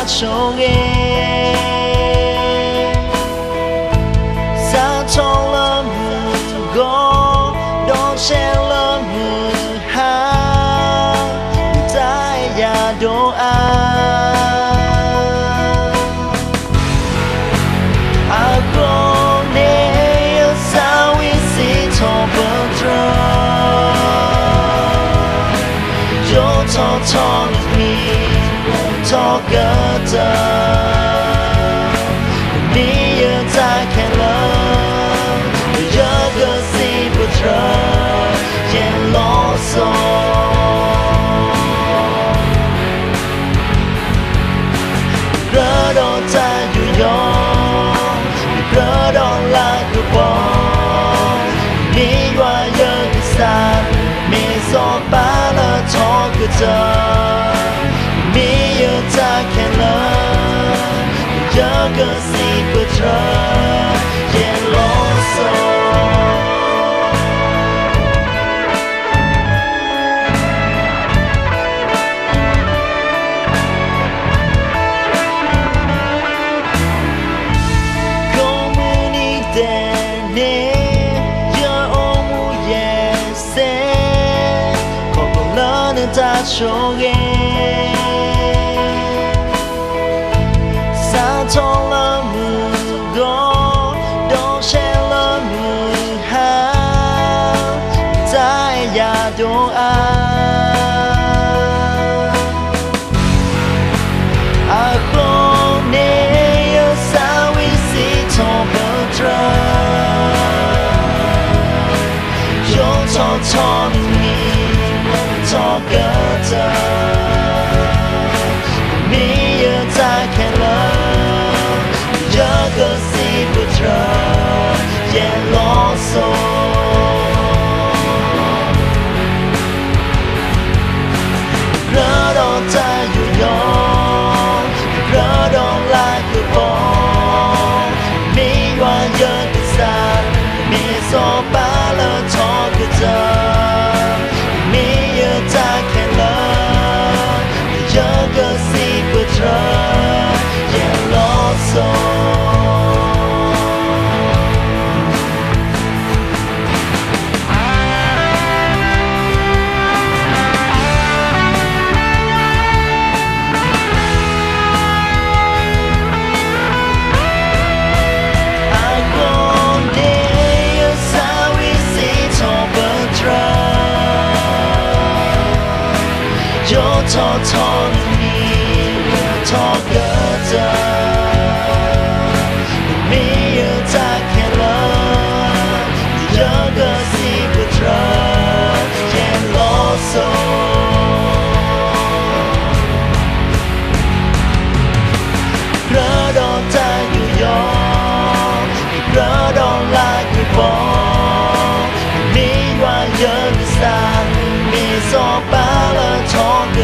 trông nghe xa trong lâm gõ đón xe lâm ha tại nhà đồ con nè sao ý sĩ thọ bờ trơ cho thọ mi thọ gỡ tờ đi ở ta khen lỡ giờ gỡ si bờ trơ chen lo so rỡ đo ta dù gió rỡ đo là cứ bỏ đi qua giờ đi xa mi gió ba lỡ thọ cứ chờ mi ở ta khen lỡ giờ gỡ si bờ trơ chen lo so ta cho nghe xa trong là mưa gió đón xe là mưa ha tại nhà đồ không nè sao ý sĩ thọ bờ trơ cho thọ thọ gỡ tờ mi ở ta khen lỡ giờ gỡ si bờ trơ chen lo so rỡ đo ta dù gió rỡ đo là cứ bỏ mi qua giờ cứ xa mi gió ba lỡ thọ cứ giờ ta khen lỡ giờ gỡ si bờ trơ chen lo so thọ thọ mi thọ gỡ tờ mi ở ta khen lỡ giờ gỡ si bờ trơ chen lo so rỡ đo ta dù gió rỡ đo là cứ bỏ mi qua giờ cứ xa mi gió ba lỡ thọ cứ